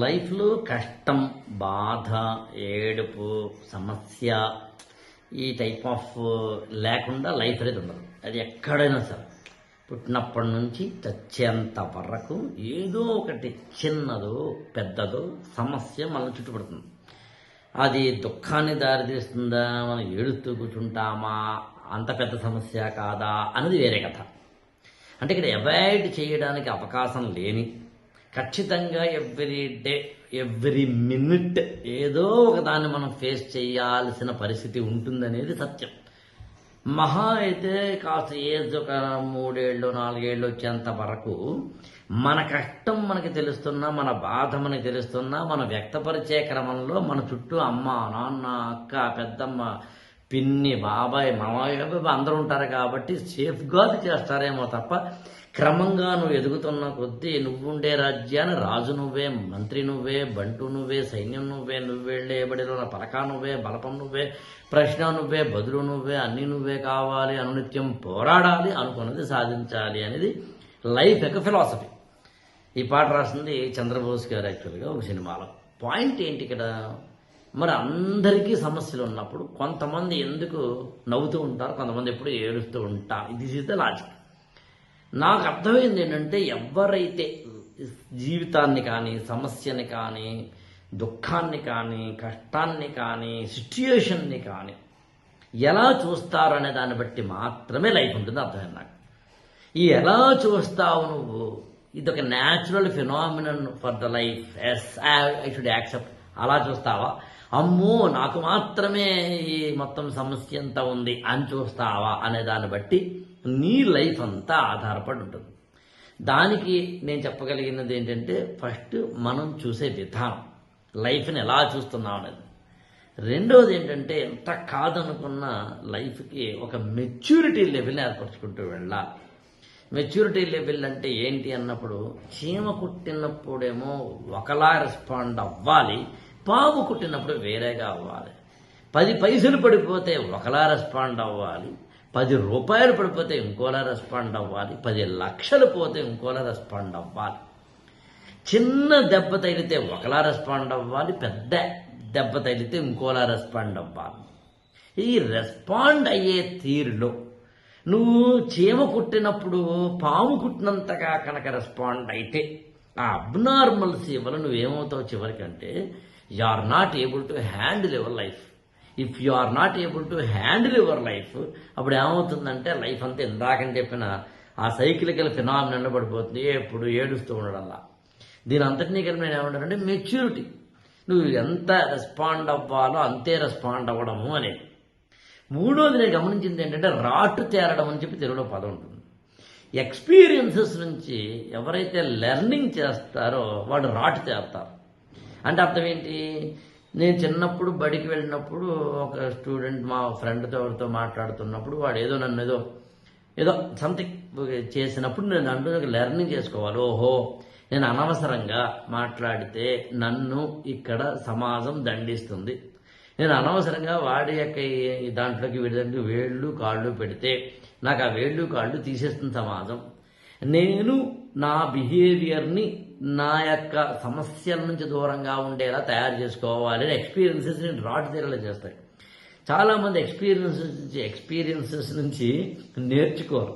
లైఫ్లో కష్టం, బాధ, ఏడుపు, సమస్య ఈ టైప్ ఆఫ్ లేకుండా లైఫ్ అనేది ఉండదు. అది ఎక్కడైనా సరే పుట్టినప్పటి నుంచి చచ్చేంత వరకు ఏదో ఒకటి చిన్నదో పెద్దదో సమస్య మనల్ని చుట్టుపడుతుంది. అది దుఃఖాన్ని దారితీస్తుందా, మనం ఏడుస్తూ కూర్చుంటామా, అంత పెద్ద సమస్య కాదా అనేది వేరే కథ. అంటే ఇక్కడ అవాయిడ్ చేయడానికి అవకాశం లేని, ఖచ్చితంగా ఎవ్రీ డే ఎవ్రీ మినిట్ ఏదో ఒక దాన్ని మనం ఫేస్ చేయాల్సిన పరిస్థితి ఉంటుందనేది సత్యం. మహా అయితే కాస్త ఏజ్ ఒక 3 ఏళ్ళు 4 ఏళ్ళు వచ్చేంత వరకు మన కష్టం మనకి తెలుస్తున్నా, మన బాధ మనకి తెలుస్తున్నా, మనం వ్యక్తపరిచే క్రమంలో మన చుట్టూ అమ్మ, నాన్న, అక్క, పెద్దమ్మ, పిన్ని, బాబాయ్, మామయ్య అందరూ ఉంటారు కాబట్టి సేఫ్గార్డ్ చేస్తారేమో తప్ప, క్రమంగా నువ్వు ఎదుగుతున్న కొద్దీ నువ్వుండే రాజ్యాన్ని రాజు నువ్వే, మంత్రి నువ్వే, బంటు నువ్వే, సైన్యం నువ్వే, నువ్వెళ్ళే బడిలో పలకా నువ్వే, బలపం నువ్వే, ప్రశ్న నువ్వే, బదులు నువ్వే, అన్నీ నువ్వే కావాలి, అనునిత్యం పోరాడాలి, అనుకున్నది సాధించాలి అనేది లైఫ్ యొక్క ఫిలాసఫీ. ఈ పాట రాసింది చంద్రబోస్ గారు యాక్చువల్గా ఒక సినిమాలో. పాయింట్ ఏంటి ఇక్కడ? మరి అందరికీ సమస్యలు ఉన్నప్పుడు కొంతమంది ఎందుకు నవ్వుతూ ఉంటారు, కొంతమంది ఎప్పుడు ఏడుస్తూ ఉంటారు. This is the logic. నాకు అర్థమైంది ఏంటంటే, ఎవరైతే జీవితాన్ని కానీ, సమస్యని కానీ, దుఃఖాన్ని కానీ, కష్టాన్ని కానీ, సిచ్యుయేషన్ని కానీ ఎలా చూస్తారనే దాన్ని బట్టి మాత్రమే లైఫ్ ఉంటుంది. అర్థమైంది నాకు. ఈ ఎలా చూస్తావు నువ్వు, ఇది ఒక natural phenomenon for the life. Yes, I should accept. అలా చూస్తావా? అమ్మో నాకు మాత్రమే ఈ మొత్తం సమస్య ఎంత ఉంది అని చూస్తావా అనే దాన్ని బట్టి నీ లైఫ్ అంతా ఆధారపడి ఉంటుంది. దానికి నేను చెప్పగలిగినది ఏంటంటే, ఫస్ట్ మనం చూసే విధానం, లైఫ్ని ఎలా చూస్తున్నాం అనేది. రెండవది ఏంటంటే, ఎంత కాదనుకున్న లైఫ్కి ఒక మెచ్యూరిటీ లెవెల్ని ఏర్పరచుకుంటూ వెళ్ళాలి. మెచ్యూరిటీ లెవెల్ అంటే ఏంటి అన్నప్పుడు, చీమ కుట్టినప్పుడేమో ఒకలా రెస్పాండ్ అవ్వాలి, పాము కుట్టినప్పుడు వేరేగా అవ్వాలి. 10 పైసలు పడిపోతే ఒకలా రెస్పాండ్ అవ్వాలి, 10 రూపాయలు పడిపోతే ఇంకోలా రెస్పాండ్ అవ్వాలి, 10 లక్షలు పోతే ఇంకోలా రెస్పాండ్ అవ్వాలి. చిన్న దెబ్బ తగిలితే ఒకలా రెస్పాండ్ అవ్వాలి, పెద్ద దెబ్బ తగిలితే ఇంకోలా రెస్పాండ్ అవ్వాలి. ఈ రెస్పాండ్ అయ్యే తీరులో నువ్వు చీమ కుట్టినప్పుడు పాము కుట్టినంతగా కనుక రెస్పాండ్ అయితే, ఆ అబ్నార్మల్సీ వల్ల నువ్వేమవుతావు చివరికంటే, you are not able to handle your life. If you are not able to handle your life, అప్పుడు ఏమవుతుందంటే లైఫ్ అంతా ఇందాకని చెప్పిన ఆ సైకిలికల్ ఫినామినన్లో పడిపోతుంది, ఎప్పుడు ఏడుస్తూ ఉండడంలా. దీని అంతటినీ కలిపి నేను ఏమంటానంటే మెచ్యూరిటీ. నువ్వు ఎంత రెస్పాండ్ అవ్వాలో అంతే రెస్పాండ్ అవ్వడము అనేది. మూడోది నేను గమనించింది ఏంటంటే, రాటు తేరడం అని చెప్పి తెలుగులో పదం ఉంటుంది. ఎక్స్పీరియన్సెస్ నుంచి ఎవరైతే లెర్నింగ్ చేస్తారో వాళ్ళు రాటు తేరుతారు. అంటే అర్థం ఏంటి? నేను చిన్నప్పుడు బడికి వెళ్ళినప్పుడు ఒక స్టూడెంట్ మా ఫ్రెండ్తో ఎవరితో మాట్లాడుతున్నప్పుడు వాడు ఏదో నన్ను ఏదో సంథింగ్ చేసినప్పుడు నేను అంటూ లెర్నింగ్ చేసుకోవాలి. ఓహో, నేను అనవసరంగా మాట్లాడితే నన్ను ఇక్కడ సమాజం దండిస్తుంది, నేను అనవసరంగా వాడి యొక్క దాంట్లోకి వీడి వేళ్ళు కాళ్ళు పెడితే నాకు ఆ వేళ్ళు కాళ్ళు తీసేస్తుంది సమాజం, నేను నా బిహేవియర్ని నా యొక్క సమస్యల నుంచి దూరంగా ఉండేలా తయారు చేసుకోవాలి అని ఎక్స్పీరియన్సెస్ నేను రాటు తీరేలా చేస్తాయి. చాలామంది ఎక్స్పీరియన్సెస్ నుంచి నేర్చుకోరు.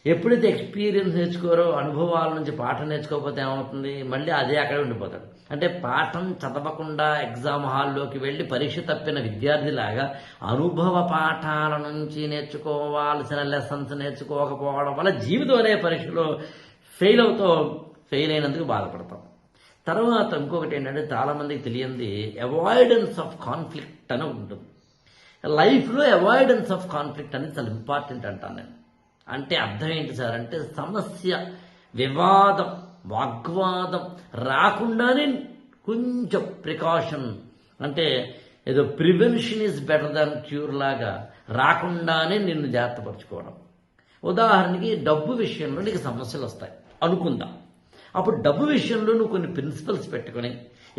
ఎప్పుడైతే ఎక్స్పీరియన్స్ నేర్చుకోరో, అనుభవాల నుంచి పాఠం నేర్చుకోకపోతే ఏమవుతుంది, మళ్ళీ అదే అక్కడే ఉండిపోతాడు. అంటే పాఠం చదవకుండా ఎగ్జామ్ హాల్లోకి వెళ్ళి పరీక్ష తప్పిన విద్యార్థిలాగా అనుభవ పాఠాల నుంచి నేర్చుకోవాల్సిన లెసన్స్ నేర్చుకోకపోవడం వల్ల జీవితం అనే పరీక్షలో ఫెయిల్ అయినందుకు బాధపడతాం. తర్వాత ఇంకొకటి ఏంటంటే, చాలామందికి తెలియంది అవాయిడెన్స్ ఆఫ్ కాన్ఫ్లిక్ట్ అని ఉంటుంది. లైఫ్లో అవాయిడెన్స్ ఆఫ్ కాన్ఫ్లిక్ట్ అనేది చాలా ఇంపార్టెంట్ అంటాను నేను. అంటే అర్థం ఏంటి సార్ అంటే, సమస్య, వివాదం, వాగ్వాదం రాకుండానే కొంచెం ప్రికాషన్, అంటే ఏదో prevention is better than cure లాగా రాకుండానే నిన్ను జాగ్రత్తపరచుకోవడం. ఉదాహరణకి డబ్బు విషయంలో నీకు సమస్యలు వస్తాయి అనుకుందాం. అప్పుడు డబ్బు విషయంలో నువ్వు కొన్ని ప్రిన్సిపల్స్ పెట్టుకొని,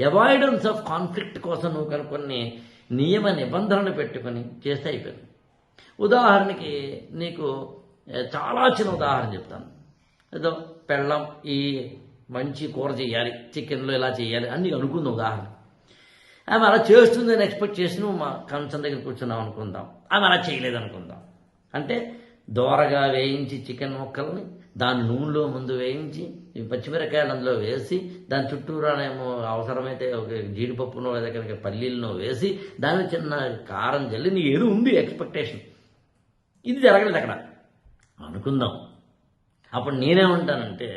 అవాయిడెన్స్ ఆఫ్ కాన్ఫ్లిక్ట్ కోసం నువ్వు కొన్ని నియమ నిబంధనలు పెట్టుకొని చేస్తే అయిపోయింది. ఉదాహరణకి నీకు చాలా చిన్న ఉదాహరణ చెప్తాను. ఏదో పెళ్ళం ఈ మంచి కూర చేయాలి, చికెన్లో ఇలా చేయాలి అని అనుకుందాం ఉదాహరణ. ఆమె అలా చేస్తుందని ఎక్స్పెక్ట్ చేసి నువ్వు మా కంచం దగ్గర కూర్చున్నావు అనుకుందాం, ఆమె అలా చేయలేదు అనుకుందాం. అంటే దోరగా వేయించి చికెన్ ముక్కల్ని దాని నూనెలో ముందు వేయించి ఈ పచ్చిమిరకాయలు అందులో వేసి దాని చుట్టూరానేమో అవసరమైతే ఒక జీడిపప్పునో లేదా కనుక పల్లీలనో వేసి దాని చిన్న కారం జల్లి నీ ఏదో ఉంది ఎక్స్పెక్టేషన్. ఇది జరగలేదు అక్కడ అనుకుందాం. అప్పుడు నేనేమంటానంటే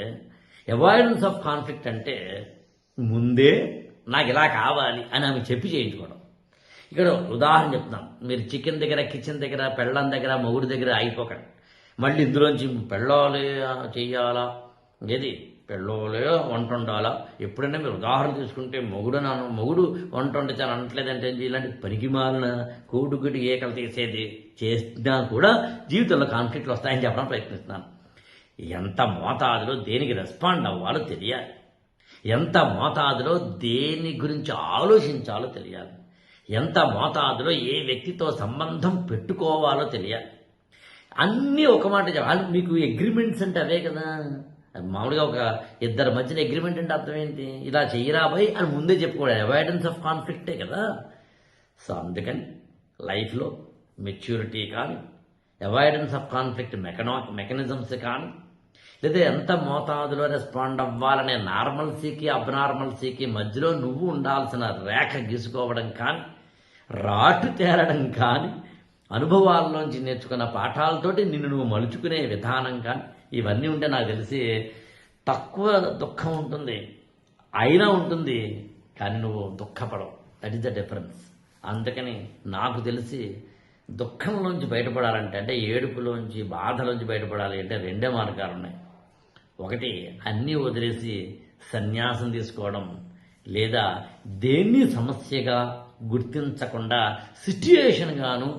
అవాయిడెన్స్ ఆఫ్ కాన్ఫ్లిక్ట్ అంటే ముందే నాకు ఇలా కావాలి అని ఆమె చెప్పి చేయించుకోవడం. ఇక్కడ ఉదాహరణ చెప్తున్నాను, మీరు చికెన్ దగ్గర, కిచెన్ దగ్గర, పెళ్ళం దగ్గర, మొగుడు దగ్గర అయిపోకండి. మళ్ళీ ఇందులోంచి పెళ్ళాలే చెయ్యాలా, ఏది పెళ్ళోలే వంట వండాలా. ఎప్పుడైనా మీరు ఉదాహరణ తీసుకుంటే మొగుడు వంట వండించాలని అనట్లేదంటే ఇలాంటి పనికిమాలిన కోడుగుడి ఏకలు తీసేది చేసినా కూడా జీవితంలో కాన్ఫ్లిక్ట్లు వస్తాయని చెప్పడానికి ప్రయత్నిస్తున్నాను. ఎంత మోతాదులో దేనికి రెస్పాండ్ అవ్వాలో తెలియాలి, ఎంత మోతాదులో దేని గురించి ఆలోచించాలో తెలియాలి, ఎంత మోతాదులో ఏ వ్యక్తితో సంబంధం పెట్టుకోవాలో తెలియాలి. అన్నీ ఒక మాట చెప్పాలి. మీకు అగ్రిమెంట్స్ అంటే అవే కదా. మామూలుగా ఒక ఇద్దరి మధ్యన అగ్రిమెంట్ అంటే అర్థం ఏంటి, ఇలా చెయ్యరా భయ్ అని ముందే చెప్పుకోవడం అవాయిడెన్స్ ఆఫ్ కాన్ఫ్లిక్టే కదా. సో అందుకని లైఫ్లో మెచ్యూరిటీ కానీ, అవాయిడెన్స్ ఆఫ్ కాన్ఫ్లిక్ట్ మెకానిజమ్స్ కానీ, లేదా ఎంత మోతాదులో రెస్పాండ్ అవ్వాలనే నార్మల్సీకి అబ్నార్మల్సీకి మధ్యలో నువ్వు ఉండాల్సిన రేఖ గీసుకోవడం కానీ, రాటు తేరడం కానీ, అనుభవాల్లోంచి నేర్చుకున్న పాఠాలతోటి నిన్ను నువ్వు మలుచుకునే విధానం కానీ, ఇవన్నీ ఉంటే నాకు తెలిసి తక్కువ దుఃఖం ఉంటుంది, అయినా ఉంటుంది కానీ నువ్వు దుఃఖపడవు. That is the difference. అందుకని నాకు తెలిసి దుఃఖంలోంచి బయటపడాలంటే, అంటే ఏడుపులోంచి బాధలోంచి బయటపడాలి అంటే రెండే మార్గాలు ఉన్నాయి. ఒకటి అన్నీ వదిలేసి సన్యాసం తీసుకోవడం, లేదా దేన్ని సమస్యగా గుర్తించకుండా సిట్యుయేషన్ గాను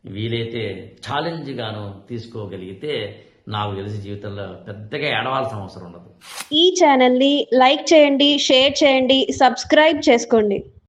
వీలైతే ఛాలెంజ్ గాను తీసుకోగలిగితే నాకు తెలిసి జీవితంలో పెద్దగా ఏడవాల్సిన అవసరం ఉండదు. ఈ ఛానల్ని లైక్ చేయండి, షేర్ చేయండి, సబ్స్క్రైబ్ చేసుకోండి.